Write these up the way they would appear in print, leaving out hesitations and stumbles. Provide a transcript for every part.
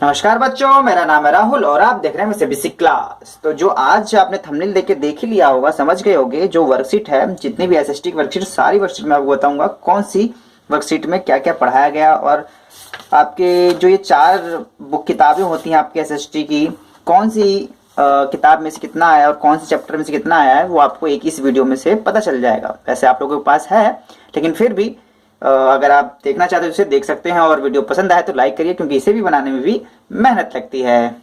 नमस्कार बच्चों, मेरा नाम है राहुल और आप देख रहे हैं मेरे बेसिक क्लास। तो जो आज आपने थंबनेल देख के देख ही लिया होगा, समझ गए होंगे, जो वर्कशीट है, जितनी भी एसएसटी की वर्कशीट, सारी वर्कशीट में आपको बताऊंगा कौन सी वर्कशीट में क्या क्या पढ़ाया गया और आपके जो ये 4 बुक किताबें होती हैं आपके एसएसटी की, कौन सी किताब में से कितना आया और कौन से चैप्टर में से कितना आया है, वो आपको एक इस वीडियो में से पता चल जाएगा। वैसे आप लोगों के पास है, लेकिन फिर भी अगर आप देखना चाहते हो तो इसे देख सकते हैं। और वीडियो पसंद आए तो लाइक करिए, क्योंकि इसे भी बनाने में भी मेहनत लगती है।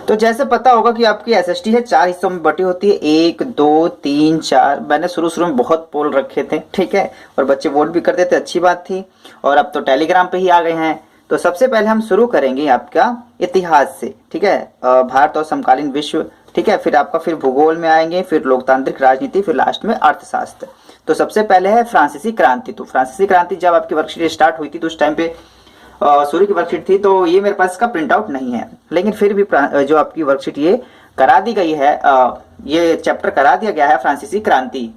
तो जैसे पता होगा कि आपकी एसएसटी है 4 हिस्सों में बटी होती है, 1 2 3 4। मैंने शुरू में बहुत पोल रखे थे, ठीक है, और बच्चे वोट भी करते थे, अच्छी बात थी। और अब तो टेलीग्राम पे ही आ गए हैं। तो सबसे पहले हम शुरू करेंगे आपका इतिहास से, ठीक है, भारत और समकालीन विश्व, ठीक है, फिर आपका फिर भूगोल में आएंगे, फिर लोकतांत्रिक राजनीति, फिर लास्ट में अर्थशास्त्र। तो सबसे पहले है फ्रांसीसी क्रांति। तो फ्रांसीसी क्रांति जब आपकी वर्कशीट स्टार्ट हुई थी तो उस टाइम पे सूर्य की वर्कशीट थी, तो ये मेरे पास इसका प्रिंट आउट नहीं है, लेकिन फिर भी जो आपकी वर्कशीट ये करा दी गई है, ये चैप्टर करा दिया गया है फ्रांसीसी क्रांति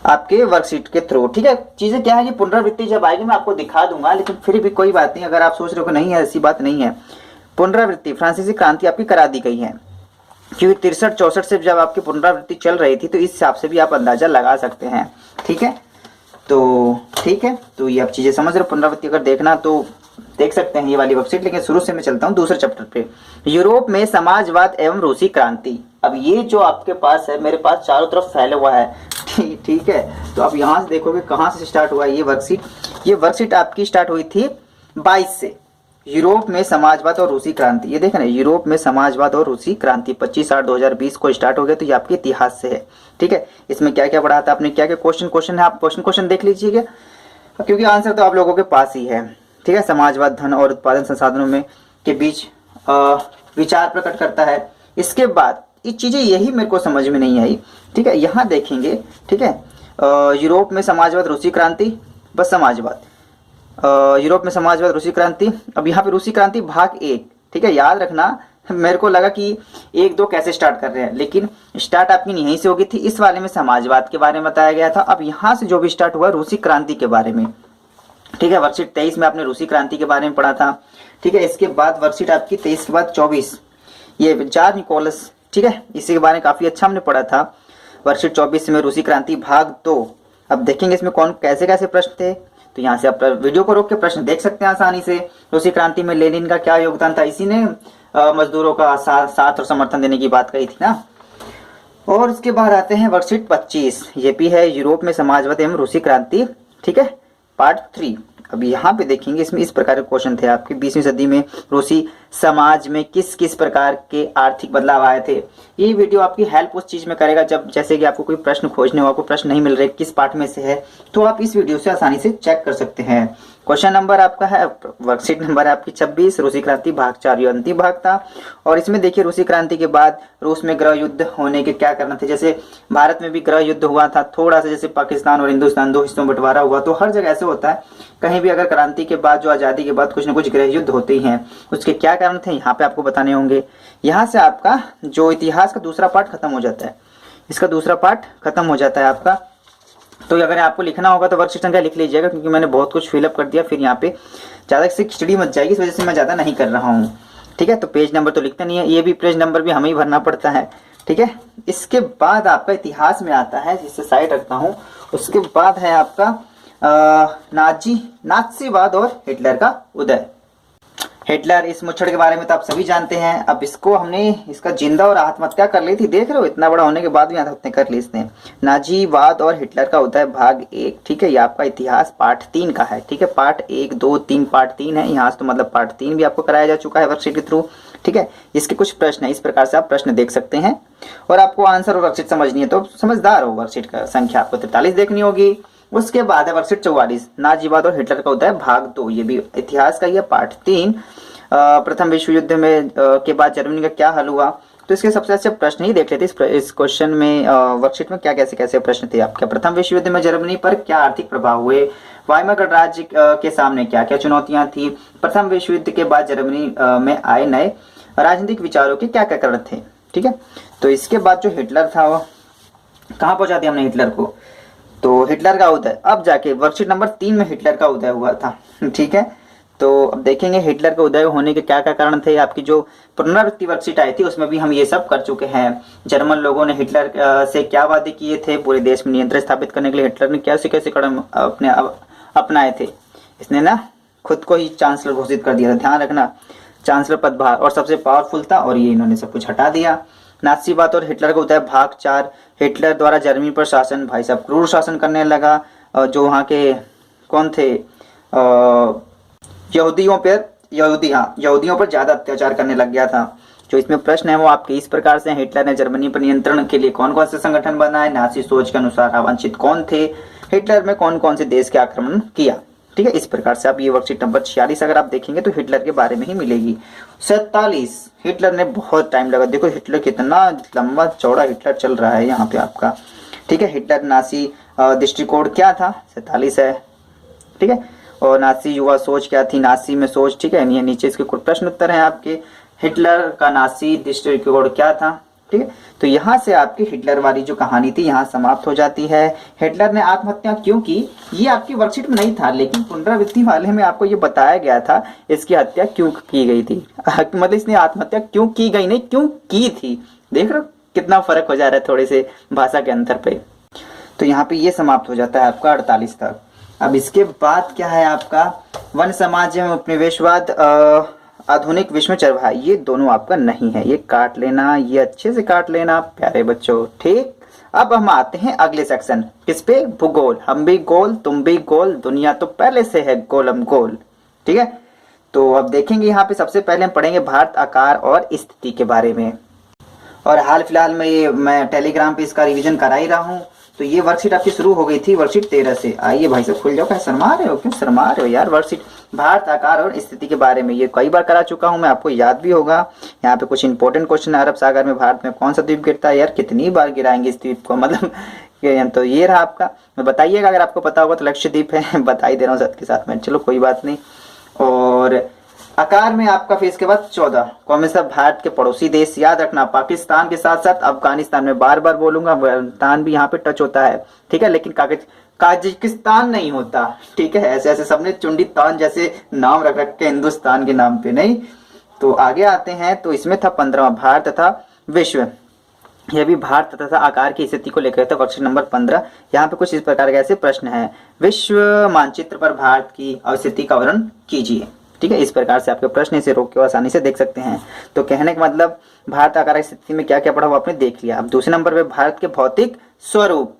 आपके वर्कशीट के थ्रू, ठीक है। चीजें क्या है, ये पुनरावृत्ति जब आएगी मैं आपको दिखा दूंगा, लेकिन फिर भी कोई बात नहीं। अगर आप सोच रहे हो कि नहीं है, ऐसी बात नहीं है, पुनरावृत्ति फ्रांसीसी क्रांति आपकी करा दी गई है, क्योंकि 63-64 से जब आपकी पुनरावृत्ति चल रही थी, तो इस हिसाब से भी आप अंदाजा लगा सकते हैं, ठीक है। तो ठीक है, तो ये आप चीजें समझ रहे हो। पुनरावृत्ति अगर देखना तो देख सकते हैं ये वाली वेबसाइट, लेकिन शुरू से मैं चलता हूँ दूसरे चैप्टर पे, यूरोप में समाजवाद एवं रूसी क्रांति। अब ये जो आपके पास है, मेरे पास चारों तरफ फैला हुआ है, ठीक है। तो अब यहाँ से देखोगे कहाँ से स्टार्ट हुआ ये वर्कशीट। ये वर्कशीट आपकी स्टार्ट हुई थी 22 से, यूरोप में समाजवाद और रूसी क्रांति। ये देखें ना, यूरोप में समाजवाद और रूसी क्रांति 25/8/2020 को स्टार्ट हो गया। तो ये आपके इतिहास से है, ठीक है। इसमें क्या क्या पढ़ा था आपने, क्या क्या क्वेश्चन है, आप क्वेश्चन देख लीजिएगा, क्योंकि आंसर तो आप लोगों के पास ही है, ठीक है। समाजवाद धन और उत्पादन संसाधनों में के बीच विचार प्रकट करता है। इसके बाद ये चीजें यही मेरे को समझ में नहीं आई, ठीक है। यहाँ देखेंगे, ठीक है, यूरोप में समाजवाद रूसी क्रांति, बस समाजवाद, यूरोप में समाजवाद रूसी क्रांति। अब यहाँ पे रूसी क्रांति भाग 1, ठीक है, याद रखना। मेरे को लगा कि 1 2 कैसे स्टार्ट कर रहे हैं, लेकिन स्टार्ट आपकी यहीं से होगी थी। इस वाले में समाजवाद के बारे में बताया गया था। अब यहाँ से जो भी स्टार्ट हुआ रूसी क्रांति के बारे में, ठीक है। वर्कशीट 23 में आपने रूसी क्रांति के बारे में पढ़ा था, ठीक है। इसके बाद वर्कशीट आपकी 23 के बाद 24, ये जार निकोलस, ठीक है, इसी के बारे में काफी अच्छा हमने पढ़ा था। वर्कशीट 24 में रूसी क्रांति भाग 2। अब देखेंगे इसमें कौन कैसे कैसे प्रश्न थे। तो यहाँ से आप वीडियो को रोक के प्रश्न देख सकते हैं आसानी से। रूसी क्रांति में लेनिन का क्या योगदान था, इसी ने मजदूरों का साथ और समर्थन देने की बात कही थी ना। और उसके बाद आते हैं वर्कशीट 25, ये भी है यूरोप में समाजवाद एवं रूसी क्रांति, ठीक है, पार्ट 3। अब यहाँ पे देखेंगे, इसमें इस प्रकार के क्वेश्चन थे आपके 20वीं सदी में रूसी समाज में किस किस प्रकार के आर्थिक बदलाव आए थे। ये वीडियो आपकी हेल्प उस चीज में करेगा जब जैसे कि आपको कोई प्रश्न खोजने हो, आपको प्रश्न नहीं मिल रहे किस पार्ट में से है, तो आप इस वीडियो से आसानी से चेक कर सकते हैं। क्वेश्चन नंबर आपका है, वर्कशीट नंबर है आपकी 26, रूसी क्रांति भाग 4, ये अंतिम भाग था। और इसमें देखिए रूसी क्रांति के बाद रूस में गृह युद्ध होने के क्या करना थे। जैसे भारत में भी गृह युद्ध हुआ था थोड़ा सा, जैसे पाकिस्तान और हिंदुस्तान 2 हिस्सों में बंटवारा हुआ, तो हर जगह ऐसे होता है, कहीं भी अगर क्रांति के बाद जो आजादी के बाद कुछ न कुछ गृह युद्ध होते ही हैं, उसके क्या कारण थे यहाँ पे आपको बताने होंगे। यहाँ से आपका जो इतिहास का दूसरा पार्ट खत्म हो जाता है, इसका दूसरा पार्ट खत्म हो जाता है आपका। तो अगर आपको लिखना होगा तो वर्कशीट संख्या लिख लीजिएगा, क्योंकि मैंने बहुत कुछ फिलअप कर दिया, फिर यहाँ पे ज्यादा से खिचड़ी मच जाएगी, इस वजह से मैं ज्यादा नहीं कर रहा हूँ, ठीक है। तो पेज नंबर तो लिखते नहीं है, ये भी पेज नंबर भी हमें ही भरना पड़ता है, ठीक है। इसके बाद आपका इतिहास में आता है, जिससे साइड रखता हूँ। उसके बाद है आपका नाजीवाद और हिटलर का उदय। हिटलर, इस मुच्छड़ के बारे में तो आप सभी जानते हैं। अब इसको हमने इसका जिंदा और आत्महत्या कर ली थी, देख रहे हो, इतना बड़ा होने के बाद भी आत्महत्या कर ली इसने। नाजीवाद और हिटलर का उदय भाग 1, ठीक है, ये आपका इतिहास पार्ट 3 का है, ठीक है। पार्ट 1 2 3 पार्ट 3 है यहाँ से, तो मतलब पार्ट 3 भी आपको कराया जा चुका है वर्कशीट के थ्रू, ठीक है। इसके कुछ प्रश्न है, इस प्रकार से आप प्रश्न देख सकते हैं। और आपको आंसर और वर्कशीट समझनी है तो समझदार हो, वर्कशीट का संख्या आपको 43 देखनी होगी। उसके बाद है वर्कशीट 44, नाजीवाद और हिटलर का उदय भाग 2, ये भी इतिहास का ही है, पार्ट 3। प्रथम विश्व युद्ध में के बाद जर्मनी का क्या हाल हुआ। तो इसके सबसे अच्छे प्रश्न ही देख लेते इस क्वेश्चन में, वर्कशीट में क्या कैसे कैसे प्रश्न थे आपके। प्रथम विश्व युद्ध में जर्मनी पर क्या आर्थिक प्रभाव हुए, वाइमर गणराज्य के सामने क्या क्या चुनौतियां थी, प्रथम विश्व युद्ध के बाद जर्मनी में आए नए राजनीतिक विचारों के क्या क्या कारण थे, ठीक है। तो इसके बाद जो हिटलर था, वो कहाँ पहुंचा दिया हमने हिटलर को, तो हिटलर का उदय। अब जाके वर्कशीट नंबर 3 में हिटलर का उदय हुआ था, ठीक है। तो अब देखेंगे हिटलर के उदय होने के क्या क्या कारण थे। आपकी जो पुनरावृत्ति वर्कशीट आई थी उसमें भी हम ये सब कर चुके हैं। जर्मन लोगों ने हिटलर से क्या वादे किए थे, पूरे देश में नियंत्रण स्थापित करने के लिए हिटलर ने कैसे कैसे कदम अपने अपनाए थे। इसने ना खुद को ही चांसलर घोषित कर दिया था, ध्यान रखना, चांसलर पदभार, और सबसे पावरफुल था, और ये इन्होंने सब कुछ हटा दिया। नाजीवाद और हिटलर का उदय भाग 4। हिटलर द्वारा जर्मनी पर शासन, भाई साहब क्रूर शासन करने लगा। जो वहाँ के कौन थे, यहूदियों पर ज्यादा अत्याचार करने लग गया था। जो इसमें प्रश्न है वो आपके इस प्रकार से, हिटलर ने जर्मनी पर नियंत्रण के लिए कौन कौन से संगठन बनाए, नाजी सोच के अनुसार अवांछित कौन थे, हिटलर में कौन कौन से देश के आक्रमण किया। ठीक है, इस प्रकार से आप ये वर्कशीट नंबर 46 अगर आप देखेंगे तो हिटलर के बारे में ही मिलेगी। 47, हिटलर ने बहुत टाइम लगा, देखो हिटलर कितना लंबा चौड़ा हिटलर चल रहा है यहाँ पे आपका। ठीक है, हिटलर नासी दृष्टिकोण क्या था, 47 है। ठीक है, और नासी युवा सोच क्या थी, नासी में सोच। ठीक है, ये नीचे इसके कुछ प्रश्न उत्तर हैं आपके। हिटलर का नासी दृष्टिकोण क्या था। ठीक है, तो यहाँ से आपकी हिटलर वाली जो कहानी थी यहाँ समाप्त हो जाती है। हिटलर ने आत्महत्या क्यों की, ये आपकी वर्कशीट में नहीं था, लेकिन पुनरावृत्ति वाले में आपको ये बताया गया था इसकी हत्या क्यों की गई थी। मतलब इसने आत्महत्या क्यों की गई, नहीं क्यों की थी। देख रहे हो कितना फर्क हो जा रहा है थोड़े से भाषा के अंतर पे। तो यहाँ पे ये समाप्त हो जाता है आपका 48 तक। अब इसके बाद क्या है आपका, वन समाज एवं उपनिवेशवाद, आधुनिक विश्व में चरवाहा, ये दोनों आपका नहीं है, ये काट लेना, ये अच्छे से काट लेना प्यारे बच्चों। ठीक, अब हम आते हैं अगले सेक्शन, किस पे, भूगोल। हम भी गोल तुम भी गोल, दुनिया तो पहले से है गोलम गोल। ठीक है, तो अब देखेंगे यहाँ पे सबसे पहले हम पढ़ेंगे भारत आकार और स्थिति के बारे में। और हाल फिलहाल में ये मैं टेलीग्राम पे इसका रिवीजन करा ही रहा हूँ। तो ये वर्कशीट आपकी शुरू हो गई थी, वर्कशीट 13 से। आइए भाई साहब खुल जाओ, क्या शर्मा रहे हो, क्यों शर्मा रहे हो यार। वर्कशीट भारत आकार और स्थिति के बारे में ये कई बार करा चुका हूं मैं, आपको याद भी होगा। यहाँ पे कुछ इंपॉर्टेंट क्वेश्चन है, अरब सागर में भारत में कौन सा द्वीप गिरता है, यार कितनी बार गिराएंगे इस द्वीप को, मतलब तो ये रहा आपका। बताइएगा अगर आपको पता होगा तो, लक्षद्वीप है, बता ही दे रहा हूँ साथ के साथ में, चलो कोई बात नहीं। और आकार में आपका फिर इसके बाद 14, कौन सा, भारत के पड़ोसी देश, याद रखना पाकिस्तान के साथ साथ अफगानिस्तान में, बार बार बोलूंगा, अफगानिस्तान भी यहाँ पे टच होता है। ठीक है, लेकिन काजिकिस्तान नहीं होता। ठीक है, ऐसे ऐसे सबने चुंडी तान जैसे नाम रख रखे हिंदुस्तान के नाम पे, नहीं। तो आगे आते हैं, तो इसमें था 15वां, भारत तथा विश्व। यह भी भारत तथा आकार की स्थिति को लेकर था, वर्कशीट नंबर 15। यहाँ पे कुछ इस प्रकार के ऐसे प्रश्न है, विश्व मानचित्र पर भारत की स्थिति का वर्णन कीजिए। ठीक है, इस प्रकार से आपके प्रश्न इसे रोक के आसानी से देख सकते हैं। तो कहने का मतलब भारत आकार की स्थिति में क्या क्या पढ़ा वो आपने देख लिया। अब दूसरे नंबर पे भारत के भौतिक स्वरूप।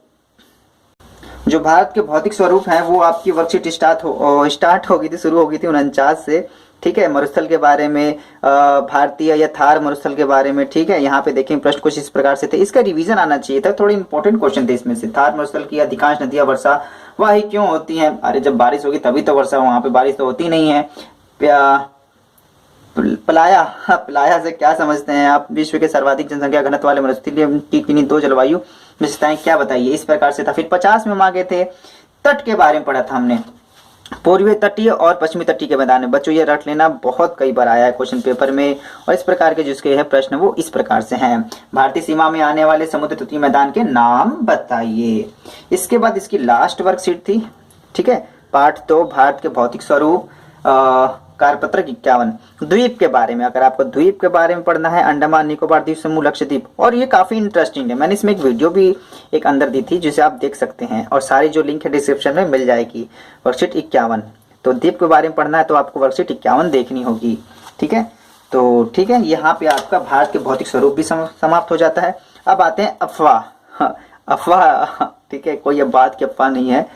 जो भारत के भौतिक स्वरूप हैं वो आपकी वर्कशीट स्टार्ट हो गई थी, शुरू हो गई थी 49 से। ठीक है, मरुस्थल के बारे में, भारतीय या थार मरुस्थल के बारे में। ठीक है, यहाँ पे देखें प्रश्न कुछ इस प्रकार से थे, इसका रिवीजन आना चाहिए था, थोड़े इंपॉर्टेंट क्वेश्चन थे इसमें से। थार मरुस्थल की अधिकांश नदियां वर्षा वाही क्यों होती हैं, अरे जब बारिश होगी तभी तो वर्षा, वहां पे बारिश तो होती नहीं है। पलाया से क्या समझते हैं आप, विश्व के सर्वाधिक जनसंख्या घनत्व वाले मरुस्थलीय की किन्हीं 2 जलवायु विशेषताएं क्या बताइए, इस प्रकार से था। फिर 50 में मांगे थे, तट के बारे में पढ़ा था हमने, पूर्वी तटीय और पश्चिमी तटीय के मैदान में। बच्चों ये रट लेना, बहुत कई बार आया है क्वेश्चन पेपर में, और इस प्रकार के जिसके है प्रश्न वो इस प्रकार से हैं। भारतीय सीमा में आने वाले समुद्र तटीय मैदान के नाम बताइए। इसके बाद इसकी लास्ट वर्कशीट थी। ठीक है, पार्ट 2 भारत के भौतिक स्वरूप, कार्यपत्र 51, द्वीप के बारे में। अगर आपको द्वीप के बारे में पढ़ना है, अंडमान निकोबार द्वीप समूह, लक्षद्वीप, और ये काफी इंटरेस्टिंग है, मैंने इसमें एक वीडियो भी एक अंदर दी थी जिसे आप देख सकते हैं, और सारी जो लिंक है डिस्क्रिप्शन में मिल जाएगी। वर्कशीट 51, तो द्वीप के बारे में पढ़ना है तो आपको वर्कशीट 51 देखनी होगी। ठीक है, तो ठीक है, यहाँ पे आपका भारत के भौतिक स्वरूप भी समाप्त हो जाता है। अब आते हैं अफवाह। अफवाह, ठीक है, कोई अब बात की अफवाह नहीं है।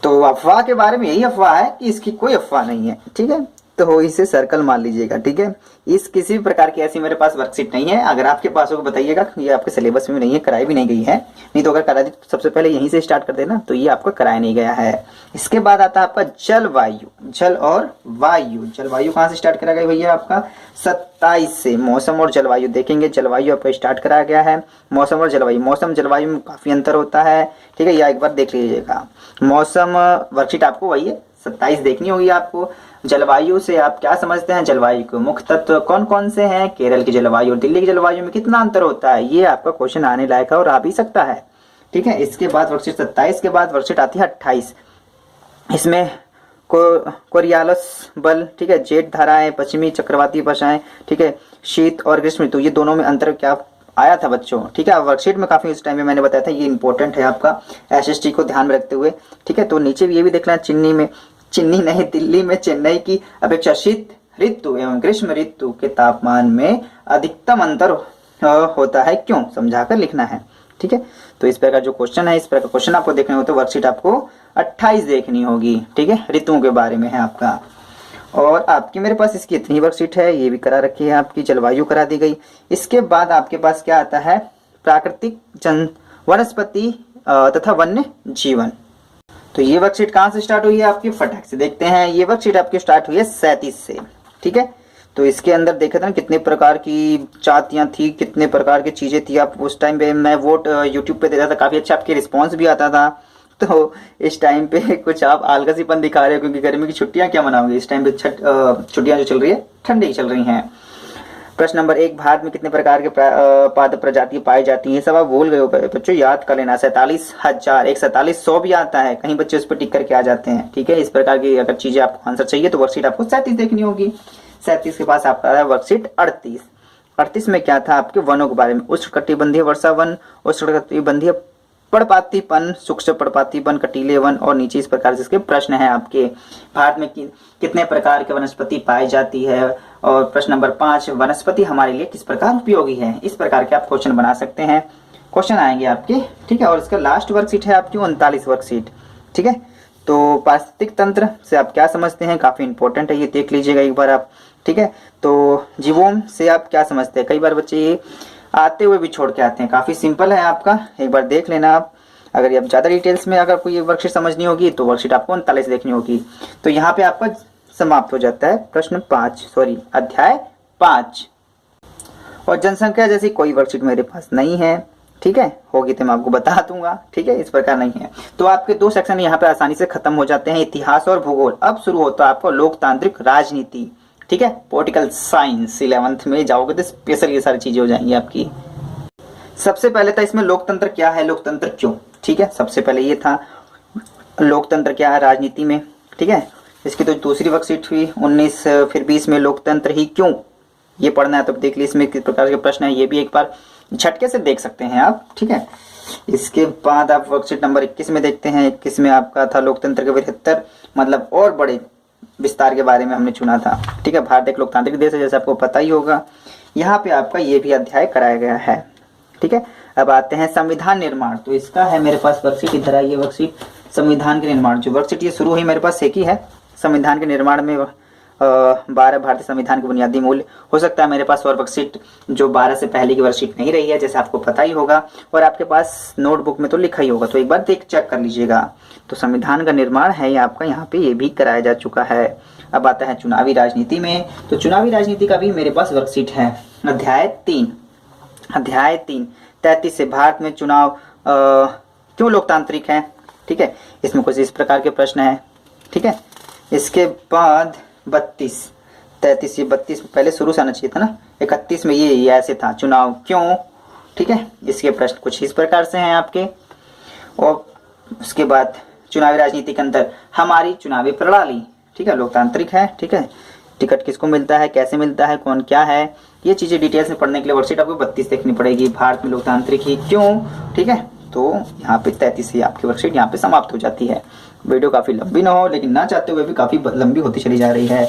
तो अफवाह के बारे में यही अफवाह है कि इसकी कोई अफवाह नहीं है। ठीक है, तो इसे सर्कल मान लीजिएगा। ठीक है, इस किसी भी प्रकार की ऐसी मेरे पास वर्कशीट नहीं है, अगर आपके पास हो बताइएगा। ये आपके सिलेबस में नहीं है, कराई भी नहीं गई है, नहीं तो अगर करा दी तो सबसे पहले यहीं से स्टार्ट कर देना, तो ये आपको कराया नहीं गया है। इसके बाद आता है आपका जलवायु, जल और वायु। जलवायु कहाँ से स्टार्ट करा गया भैया, आपका 27 से। मौसम और जलवायु देखेंगे, जलवायु आपको स्टार्ट कराया गया है। मौसम और जलवायु, मौसम जलवायु में काफी अंतर होता है। ठीक है, यह एक बार देख लीजिएगा। मौसम वर्कशीट आपको वही है 27 देखनी होगी आपको। जलवायु से आप क्या समझते हैं, जलवायु के मुख्य तत्व कौन कौन से हैं, केरल की जलवायु और दिल्ली की जलवायु में कितना अंतर होता है, ये आपका क्वेश्चन आने लायक है और आ भी सकता है। ठीक है, इसके बाद वर्कशीट 27 के बाद वर्कशीट आती है 28। इसमें कोरियालस बल, ठीक है, जेट धाराएं, पश्चिमी चक्रवाती भाषाएं, ठीक है, शीत और ग्रीष्म ऋतु, ये दोनों में अंतर क्या आया था बच्चों, ठीक है। वर्कशीट में काफी उस टाइम में मैंने बताया था, ये इंपॉर्टेंट है आपका एसएसटी को ध्यान में रखते हुए, ठीक है। तो नीचे भी ये भी देख लेना, चिन्नी नहीं, दिल्ली में चेन्नई की अपेक्षा शीत ऋतु एवं ग्रीष्म ऋतु के तापमान में अधिकतम अंतर होता है, क्यों, समझाकर लिखना है, ठीक है। तो इस प्रकार जो क्वेश्चन है, इस प्रकार क्वेश्चन आपको देखने हो तो वर्कशीट आपको 28 देखनी होगी, ठीक है, ऋतुओं के बारे में है आपका। और आपकी मेरे पास इसकी इतनी वर्कशीट है, ये भी करा रखी है, आपकी जलवायु करा दी गई। इसके बाद आपके पास क्या आता है, प्राकृतिक वनस्पति तथा वन्य जीवन। तो ये वर्कशीट कहाँ से स्टार्ट हुई है आपकी, फटाक से देखते हैं। ये वर्कशीट आपकी स्टार्ट हुई है 37 से, ठीक है। तो इसके अंदर देखे थे ना कितने प्रकार की जातियां थी, कितने प्रकार की चीजें थी। आप उस टाइम पे मैं वोट यूट्यूब पे देता था, काफी अच्छा आपके रिस्पॉन्स भी आता था। तो इस टाइम पे कुछ आप आलगसीपन दिखा रहे हो, क्योंकि गर्मी की छुट्टियां क्या मनाओगे इस टाइम पे, छुट्टियां जो चल रही है ठंडी चल रही हैं। प्रश्न नंबर 1, भारत में कितने प्रकार के पादप प्रजाति पाई जाती है, सब आप भूल गए हो बच्चों, याद कर लेना। 47,000, एक 4700 भी आता है, कहीं बच्चे उस पर टिक करके आ जाते हैं, ठीक है। इस प्रकार की अगर चीजें आपको आंसर चाहिए तो वर्कशीट आपको 37 देखनी होगी। 37 के पास आपका है वर्कशीट 38। 38 में क्या था आपके वनों के बारे में, उष्णकटिबंधीय वर्षा वन, उष्णकटिबंधीय पर्णपातीपन, सूक्ष्म पर्णपातीपन, कटीले वन, और नीचे इस प्रकार से इसके प्रश्न है आपके। भारत में कितने प्रकार के वनस्पति पाई जाती है, और प्रश्न नंबर 5, वनस्पति हमारे लिए किस प्रकार उपयोगी है। इस प्रकार के आप क्वेश्चन बना सकते हैं, क्वेश्चन आएंगे आपके, ठीक है। और इसका लास्ट वर्कशीट है आपकी 39 वर्कशीट, ठीक है। तो पारिस्थितिक तंत्र से आप क्या समझते हैं, काफी इंपॉर्टेंट है, ये देख लीजिएगा एक बार आप, ठीक है। तो जीवोम से आप क्या समझते हैं, कई बार बच्चे ये आते हुए भी छोड़ के आते हैं, काफी सिंपल है आपका, एक बार देख लेना आप। अगर आप ज्यादा डिटेल्स में अगर कोई वर्कशीट समझनी होगी तो वर्कशीट आपको 39 देखनी होगी। तो यहाँ पे आपका समाप्त हो जाता है प्रश्न 5, अध्याय 5। और जनसंख्या जैसी कोई वर्कशीट मेरे पास नहीं है, ठीक है, होगी तो मैं आपको बता दूंगा, ठीक है, इस प्रकार नहीं है। तो आपके 2 सेक्शन यहाँ पे आसानी से खत्म हो जाते हैं, इतिहास और भूगोल। अब शुरू होता है आपको लोकतांत्रिक राजनीति, ठीक है, पॉलिटिकल साइंस। 11th में जाओगे तो स्पेशल ये सारी चीजें हो जाएंगी आपकी। सबसे पहले था इसमें लोकतंत्र क्या है, लोकतंत्र क्यों, ठीक है। सबसे पहले ये था लोकतंत्र क्या है राजनीति में, ठीक है। इसकी तो दूसरी वर्कशीट हुई 19, फिर 20 में लोकतंत्र ही क्यों, ये पढ़ना है तो देख लीजिए इसमें किस प्रकार के प्रश्न है, ये भी एक बार झटके से देख सकते हैं आप, ठीक है। इसके बाद आप वर्कशीट नंबर 21 में देखते हैं। 21 में आपका था लोकतंत्र के 72 मतलब और बड़े विस्तार के बारे में हमने चुना था, ठीक है। भारत एक लोकतांत्रिक देश है, जैसे आपको पता ही होगा। यहाँ पे आपका ये भी अध्याय कराया गया है, ठीक है। अब आते हैं संविधान निर्माण। तो इसका है मेरे पास वर्कशीट, इधर आई ये वर्कशीट, संविधान के निर्माण। जो वर्कशीट ये शुरू हुई मेरे पास एक ही है, संविधान के निर्माण में 12 भारतीय संविधान के बुनियादी मूल्य। हो सकता है मेरे पास और वर्कशीट जो 12 से पहले की वर्कशीट नहीं रही है, जैसे आपको पता ही होगा, और आपके पास नोटबुक में तो लिखा ही होगा, तो एक बार देख चेक कर लीजिएगा। तो संविधान का निर्माण है ये आपका, यहाँ पे ये भी कराया जा चुका है। अब आता है चुनावी राजनीति में। तो चुनावी राजनीति का भी मेरे पास वर्कशीट है, अध्याय 3। 33 से भारत में चुनाव क्यों लोकतांत्रिक है, ठीक है। इसमें कुछ इस प्रकार के प्रश्न है, ठीक है। इसके बाद 33 से 32 पहले शुरू से आना चाहिए था ना। 31 में ये ऐसे था, चुनाव क्यों, ठीक है। इसके प्रश्न कुछ इस प्रकार से हैं आपके। और उसके बाद चुनावी राजनीति के अंदर हमारी चुनावी प्रणाली, ठीक है, लोकतांत्रिक है, ठीक है। टिकट किसको मिलता है, कैसे मिलता है, कौन क्या है, ये चीजें डिटेल्स में पढ़ने के लिए वर्कशीट आपको 32 देखनी पड़ेगी। भारत में लोकतांत्रिक ही क्यों, ठीक है। तो यहाँ पे 33 से आपकी वर्कशीट यहाँ पे समाप्त हो जाती है। वीडियो काफी लंबी ना हो, लेकिन ना चाहते हुए भी काफी लंबी होती चली जा रही है,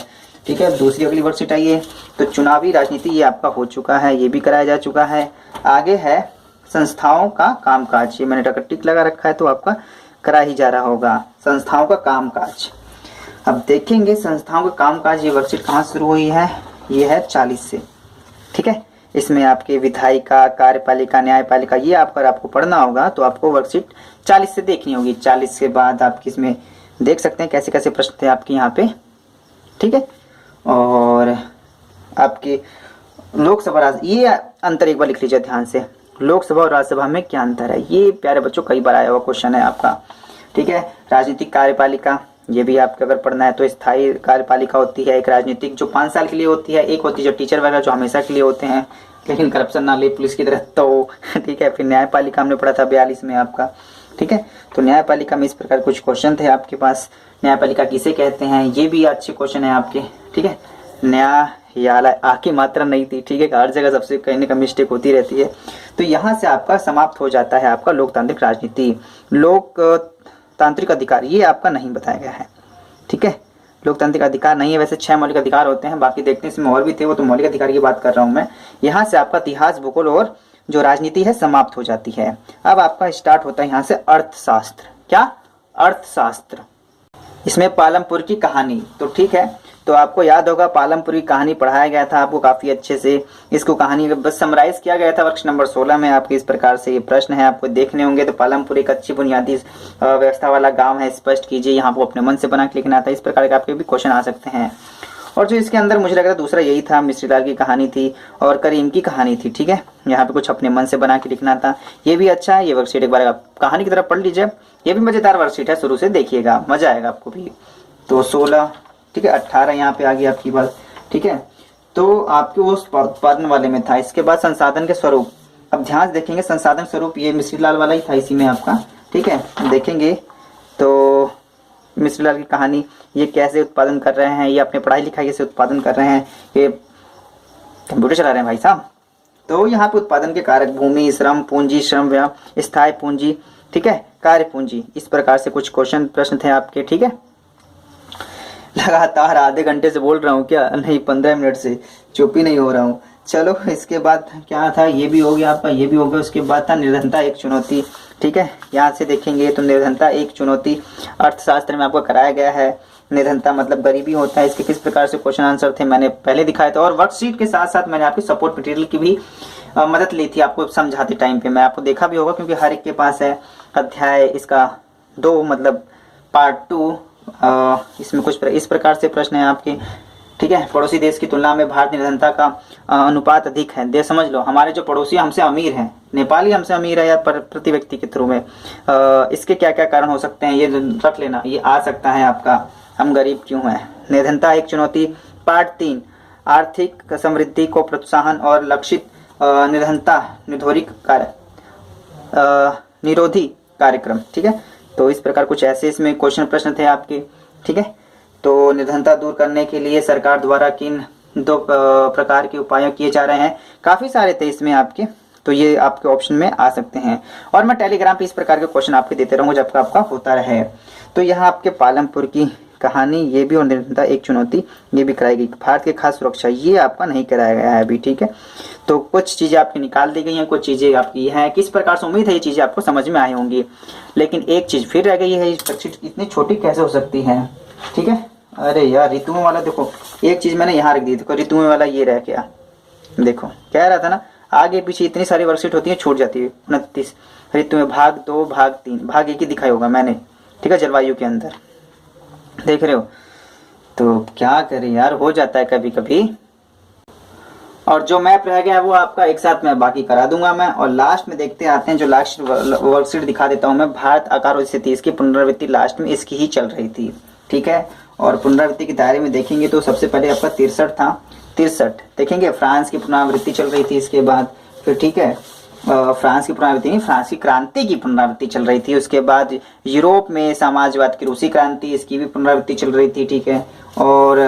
ठीक है। दूसरी अगली वर्कशीट आइए। तो चुनावी राजनीति ये आपका हो चुका है, ये भी कराया जा चुका है। आगे है संस्थाओं का कामकाज, ये मैंने टिक लगा रखा है तो आपका करा ही जा रहा होगा, संस्थाओं का कामकाज। अब देखेंगे संस्थाओं का कामकाज, ये वर्कशीट कहाँ शुरू हुई है, ये है 40 से, ठीक है। इसमें आपके विधायिका, कार्यपालिका, न्यायपालिका, ये आपको पढ़ना होगा तो आपको वर्कशीट 40 से देखनी होगी। 40 के बाद आपकी इसमें देख सकते हैं कैसे कैसे प्रश्न थे आपके यहाँ पे, ठीक है। और आपके लोकसभा ये अंतर एक बार लिख लीजिए ध्यान से, लोकसभा और राज्यसभा में क्या अंतर है, ये प्यारे बच्चों कई बार आया हुआ क्वेश्चन है आपका, ठीक है। राजनीतिक कार्यपालिका, ये भी आपको अगर पढ़ना है तो स्थायी कार्यपालिका होती है, एक राजनीतिक जो 5 साल के लिए होती है, एक होती है जो टीचर वगैरह जो हमेशा के लिए होते हैं, लेकिन करप्शन ना ले पुलिस की तरह, तो ठीक है। फिर न्यायपालिका हमने पढ़ा था 42 में आपका, ठीक है। तो न्यायपालिका में इस प्रकार कुछ क्वेश्चन थे आपके पास। न्यायपालिका किसे कहते हैं, ये भी अच्छे क्वेश्चन है आपके, ठीक है। न्यायालय आ की मात्रा नहीं थी, ठीक है, हर जगह सबसे कहीं ना कहीं मिस्टेक होती रहती है। तो यहाँ से आपका समाप्त हो जाता है आपका लोकतांत्रिक राजनीति। लोकतांत्रिक अधिकार ये आपका नहीं बताया गया है, ठीक है। लोकतांत्रिक अधिकार नहीं है, वैसे 6 मौलिक अधिकार होते हैं, बाकी देखते हैं इसमें और भी थे, वो तो मौलिक अधिकार की बात कर रहा हूं मैं। यहाँ से आपका इतिहास, भूगोल और जो राजनीति है समाप्त हो जाती है। अब आपका स्टार्ट होता है यहाँ से अर्थशास्त्र। क्या? अर्थशास्त्र। इसमें पालमपुर की कहानी, तो ठीक है, तो आपको याद होगा पालमपुर की कहानी पढ़ाया गया था आपको काफी अच्छे से। इसको कहानी बस समराइज किया गया था वर्ष नंबर 16 में। आपके इस प्रकार से ये प्रश्न है आपको देखने होंगे। तो पालमपुर एक अच्छी बुनियादी व्यवस्था वाला गांव है, स्पष्ट कीजिए, यहाँ को अपने मन से बना के लिखना था। इस प्रकार के आपके भी क्वेश्चन आ सकते हैं। और जो इसके अंदर मुझे लग रहा है दूसरा यही था, मिश्रीलाल की कहानी थी और करीम की कहानी थी, ठीक है। यहाँ पे कुछ अपने मन से बना के लिखना था, ये भी अच्छा है। ये वर्कशीट एक बार आप कहानी की तरफ पढ़ लीजिए, ये भी मजेदार वर्कशीट है, शुरू से देखिएगा, मजा आएगा आपको भी। तो 16, ठीक है, 18 यहाँ पे आ गई आपकी बात, ठीक है। तो आपके उस उत्पादन वाले में था। इसके बाद संसाधन के स्वरूप, अब ध्यान देखेंगे संसाधन स्वरूप, ये मिश्रीलाल वाला ही था इसी में आपका, ठीक है। देखेंगे तो मिश्रीलाल की कहानी, ये कैसे उत्पादन कर रहे हैं, ये अपने पढ़ाई लिखाई से उत्पादन कर रहे हैं, ये कंप्यूटर चला रहे हैं भाई साहब। तो यहाँ पे उत्पादन के कारक भूमि, श्रम पूंजी, श्रम व्यय, स्थायी पूंजी, ठीक है, कार्य पूंजी, इस प्रकार से कुछ क्वेश्चन प्रश्न थे आपके, ठीक है। लगातार आधे घंटे से बोल रहा हूँ क्या? नहीं, 15 मिनट से चुप ही नहीं हो रहा हूँ। चलो, इसके बाद क्या था, ये भी हो गया आपका, ये भी हो गया। उसके बाद था निर्धनता एक चुनौती, ठीक है। यहाँ से देखेंगे तो निर्धनता एक चुनौती अर्थशास्त्र में आपको कराया गया है। निर्धनता मतलब गरीबी होता है, इसके किस प्रकार से क्वेश्चन आंसर थे मैंने पहले दिखाया था। और वर्कशीट के साथ साथ मैंने आपकी सपोर्ट मटेरियल की भी मदद ली थी आपको समझाते टाइम पे। मैं आपको देखा भी होगा क्योंकि हर एक के पास है अध्याय इसका 2, मतलब पार्ट 2। इसमें कुछ इस प्रकार से प्रश्न है आपके, ठीक है। पड़ोसी देश की तुलना में भारत निर्धनता का अनुपात अधिक है। देश समझ लो, हमारे जो पड़ोसी हमसे अमीर हैं, नेपाल ही हमसे अमीर है या प्रति व्यक्ति के थ्रू में, इसके क्या क्या कारण हो सकते हैं ये रख लेना, ये आ सकता है आपका, हम गरीब क्यों हैं। निर्धनता एक चुनौती, पार्ट 3, आर्थिक समृद्धि को प्रोत्साहन और लक्षित निर्धनता निरोधी कार्यक्रम, ठीक है। तो इस प्रकार कुछ ऐसे इसमें क्वेश्चन प्रश्न थे आपके, ठीक है। तो निर्धनता दूर करने के लिए सरकार द्वारा किन 2 प्रकार के उपाय किए जा रहे हैं, काफी सारे थे इसमें आपके, तो ये आपके ऑप्शन में आ सकते हैं। और मैं टेलीग्राम पे इस प्रकार के क्वेश्चन आपके देते रहूंगा जब आपका होता रहे। तो यहाँ आपके पालमपुर की कहानी ये भी, और निर्धनता एक चुनौती ये भी कराई गई। भारत की खास सुरक्षा ये आपका नहीं कराया गया है अभी, ठीक है। तो कुछ चीजें आपकी निकाल दी गई हैं, कुछ चीजें आपकी हैं। किस प्रकार से, उम्मीद है ये चीजें आपको समझ में आई होंगी। लेकिन एक चीज फिर रह गई है, इतनी छोटी कैसे हो सकती है, ठीक है। अरे यार, ऋतुओं वाला देखो, एक चीज मैंने यहाँ रख दी, देखो ऋतुओं वाला ये रह गया। देखो कह रहा था ना, आगे पीछे इतनी सारी वर्कशीट होती है, छूट जाती है। 29 ऋतु में भाग 2, भाग 3, भाग 1 ही दिखाई होगा मैंने, ठीक है, जलवायु के अंदर, देख रहे हो। तो क्या करें यार, हो जाता है कभी कभी। और जो मैप रह गया है वो आपका एक साथ मैं बाकी करा दूंगा मैं। और लास्ट में देखते आते हैं, जो लास्ट वर्कशीट दिखा देता हूं मैं। भारत आकार और स्थिति, इसकी पुनरावृत्ति लास्ट में इसकी ही चल रही थी, ठीक है। और पुनरावृत्ति के दायरे में देखेंगे तो सबसे पहले आपका 63 था, 63 देखेंगे। फ्रांस की पुनरावृत्ति चल रही थी इसके बाद, फिर ठीक है, फ्रांस की पुनरावृत्ति नहीं, फ्रांस की क्रांति की पुनरावृत्ति चल रही थी। उसके बाद यूरोप में समाजवाद की रूसी क्रांति, इसकी भी पुनरावृत्ति चल रही थी, ठीक है। और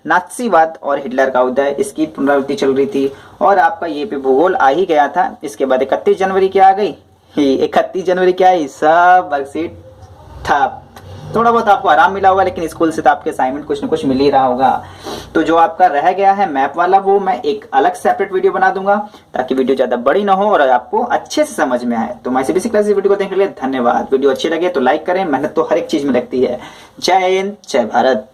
नात्सीवाद और हिटलर का उदय, इसकी पुनरावृत्ति चल रही थी। और आपका ये पे भूगोल आ ही गया था। इसके बाद 31 जनवरी क्या आ गई, 31 जनवरी क्या आई, सब वर्कशीट था। थोड़ा बहुत आपको आराम मिला होगा, लेकिन स्कूल से तो आपके असाइनमेंट कुछ न कुछ मिल ही रहा होगा। तो जो आपका रह गया है मैप वाला, वो मैं एक अलग सेपरेट वीडियो बना दूंगा, ताकि वीडियो ज्यादा बड़ी ना हो और आपको अच्छे से समझ में आए। तो MyCBSE क्लासेस वीडियो को देखने के लिए धन्यवाद। वीडियो अच्छी लगे तो लाइक करें, मेहनत तो हर एक चीज में लगती है। जय हिंद, जय भारत।